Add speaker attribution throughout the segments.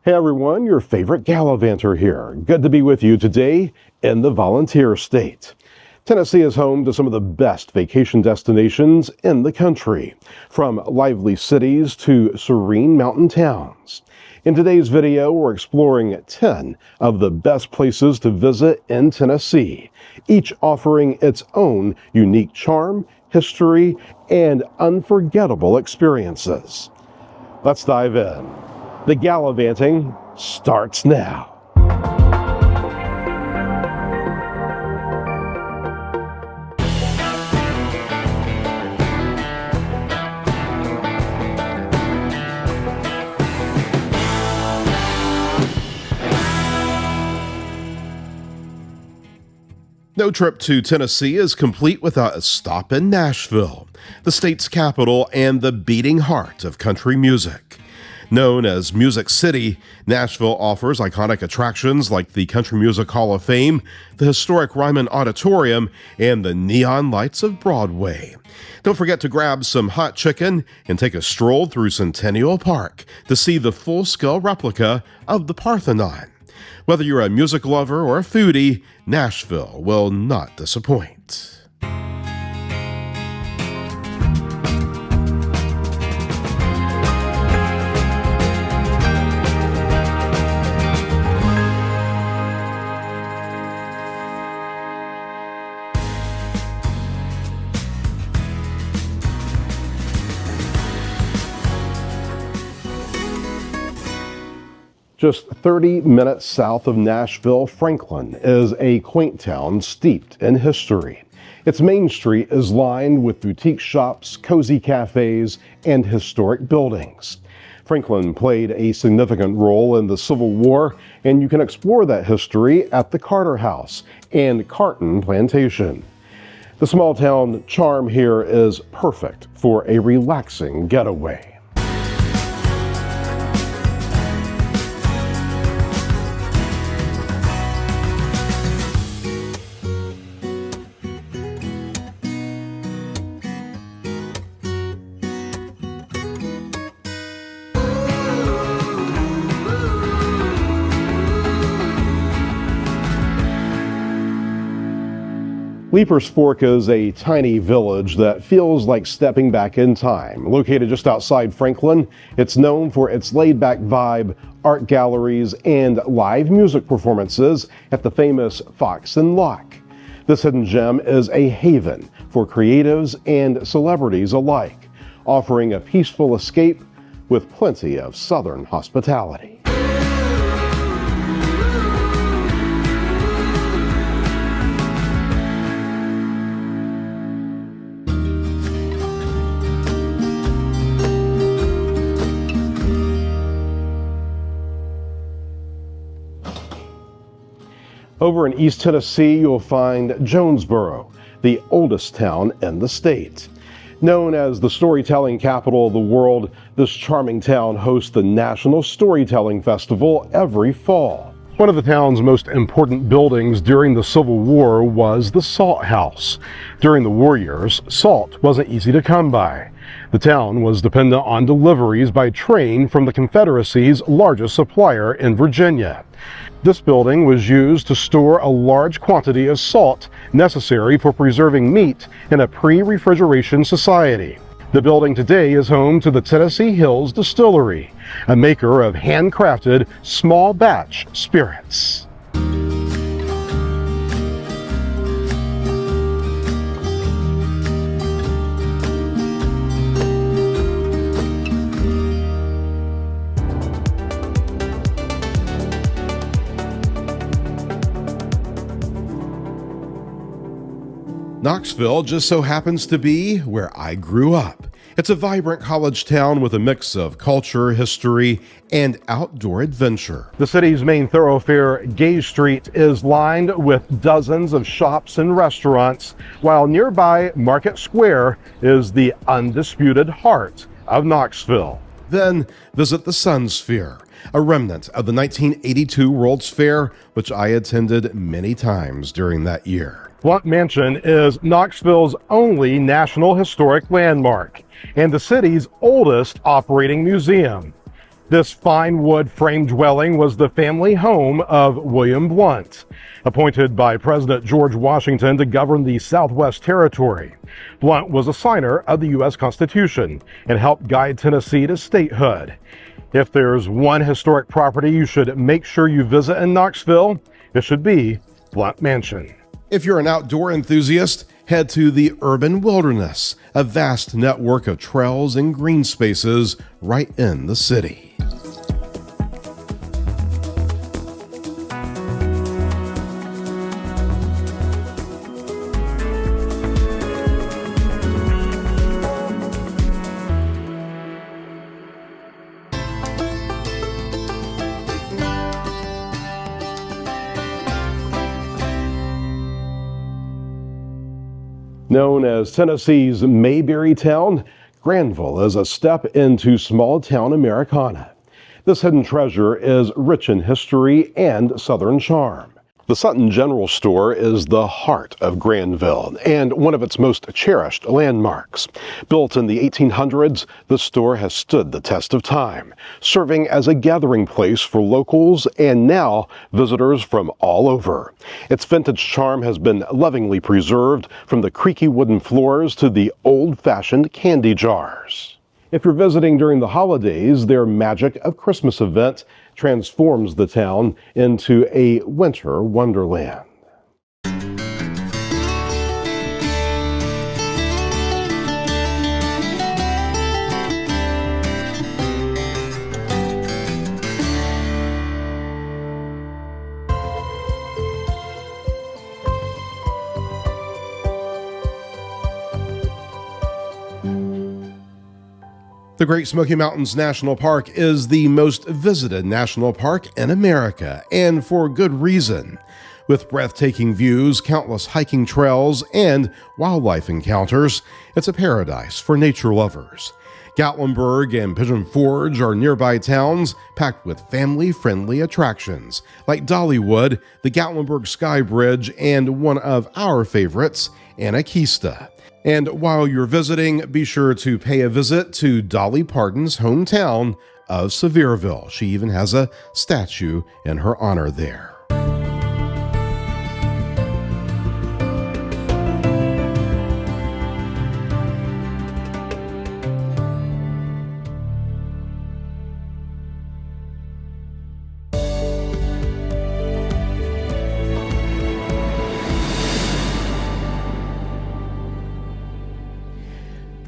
Speaker 1: Hey everyone, your favorite Gallivanter here. Good to be with you today in the Volunteer State. Tennessee is home to some of the best vacation destinations in the country, from lively cities to serene mountain towns. In today's video, we're exploring 10 of the best places to visit in Tennessee, each offering its own unique charm, history, and unforgettable experiences. Let's dive in. The Gallivanting starts now. No trip to Tennessee is complete without a stop in Nashville, the state's capital and the beating heart of country music. Known as Music City, Nashville offers iconic attractions like the Country Music Hall of Fame, the historic Ryman Auditorium, and the neon lights of Broadway. Don't forget to grab some hot chicken and take a stroll through Centennial Park to see the full-scale replica of the Parthenon. Whether you're a music lover or a foodie, Nashville will not disappoint. Just 30 minutes south of Nashville, Franklin is a quaint town steeped in history. Its main street is lined with boutique shops, cozy cafes, and historic buildings. Franklin played a significant role in the Civil War, and you can explore that history at the Carter House and Carton Plantation. The small town charm here is perfect for a relaxing getaway. Leiper's Fork is a tiny village that feels like stepping back in time. Located just outside Franklin, it's known for its laid-back vibe, art galleries, and live music performances at the famous Fox and Lock. This hidden gem is a haven for creatives and celebrities alike, offering a peaceful escape with plenty of Southern hospitality. Over in East Tennessee, you'll find Jonesborough, the oldest town in the state. Known as the storytelling capital of the world, this charming town hosts the National Storytelling Festival every fall. One of the town's most important buildings during the Civil War was the Salt House. During the war years, salt wasn't easy to come by. The town was dependent on deliveries by train from the Confederacy's largest supplier in Virginia. This building was used to store a large quantity of salt necessary for preserving meat in a pre-refrigeration society. The building today is home to the Tennessee Hills Distillery, a maker of handcrafted small batch spirits. Knoxville just so happens to be where I grew up. It's a vibrant college town with a mix of culture, history, and outdoor adventure. The city's main thoroughfare, Great Street, is lined with dozens of shops and restaurants, while nearby Market Square is the undisputed heart of Knoxville. Then visit the Sun Sphere, a remnant of the 1982 World's Fair, which I attended many times during that year. Blunt Mansion is Knoxville's only National Historic Landmark and the city's oldest operating museum. This fine wood frame dwelling was the family home of William Blount, appointed by President George Washington to govern the Southwest Territory. Blount was a signer of the U.S. Constitution and helped guide Tennessee to statehood. If there's one historic property you should make sure you visit in Knoxville, it should be Blount Mansion. If you're an outdoor enthusiast, head to the Urban Wilderness, a vast network of trails and green spaces right in the city. Known as Tennessee's Mayberry Town, Granville is a step into small-town Americana. This hidden treasure is rich in history and Southern charm. The Sutton General Store is the heart of Granville and one of its most cherished landmarks. Built in the 1800s, the store has stood the test of time, serving as a gathering place for locals and now visitors from all over. Its vintage charm has been lovingly preserved, from the creaky wooden floors to the old-fashioned candy jars. If you're visiting during the holidays, their Magic of Christmas event transforms the town into a winter wonderland. The Great Smoky Mountains National Park is the most visited national park in America, and for good reason. With breathtaking views, countless hiking trails, and wildlife encounters, it's a paradise for nature lovers. Gatlinburg and Pigeon Forge are nearby towns packed with family-friendly attractions like Dollywood, the Gatlinburg Sky Bridge, and one of our favorites, Anarchista. And while you're visiting, be sure to pay a visit to Dolly Parton's hometown of Sevierville. She even has a statue in her honor there.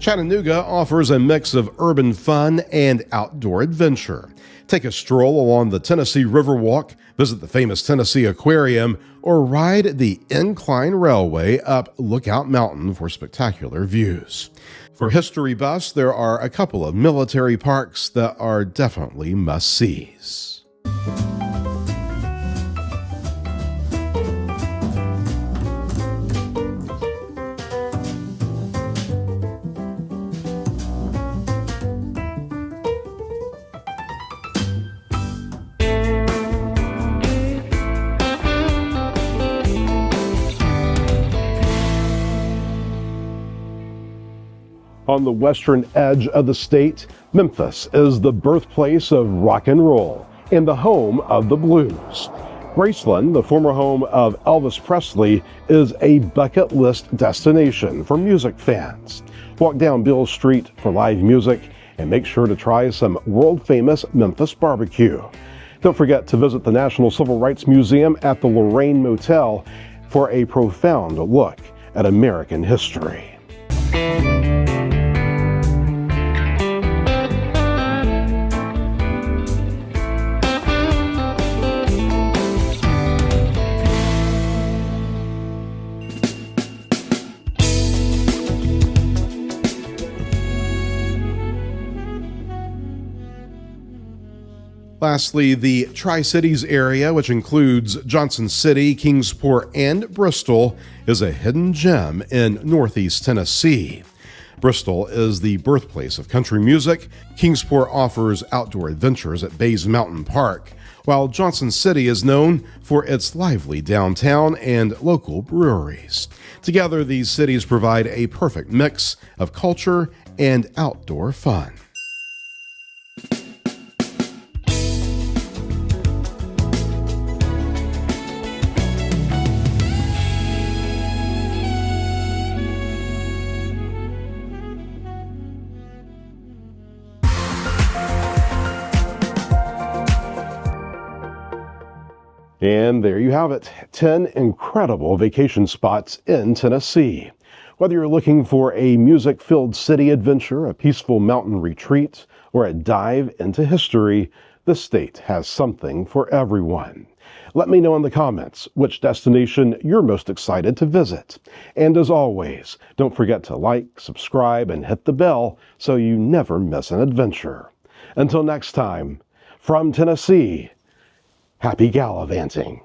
Speaker 1: Chattanooga offers a mix of urban fun and outdoor adventure. Take a stroll along the Tennessee Riverwalk, visit the famous Tennessee Aquarium, or ride the Incline Railway up Lookout Mountain for spectacular views. For history buffs, there are a couple of military parks that are definitely must-sees. On the western edge of the state, Memphis is the birthplace of rock and roll and the home of the blues. Graceland, the former home of Elvis Presley, is a bucket list destination for music fans. Walk down Beale Street for live music and make sure to try some world-famous Memphis barbecue. Don't forget to visit the National Civil Rights Museum at the Lorraine Motel for a profound look at American history. Lastly, the Tri-Cities area, which includes Johnson City, Kingsport, and Bristol, is a hidden gem in Northeast Tennessee. Bristol is the birthplace of country music. Kingsport offers outdoor adventures at Bays Mountain Park, while Johnson City is known for its lively downtown and local breweries. Together, these cities provide a perfect mix of culture and outdoor fun. And there you have it, 10 incredible vacation spots in Tennessee. Whether you're looking for a music-filled city adventure, a peaceful mountain retreat, or a dive into history, the state has something for everyone. Let me know in the comments which destination you're most excited to visit. And as always, don't forget to like, subscribe, and hit the bell so you never miss an adventure. Until next time, from Tennessee, happy gallivanting.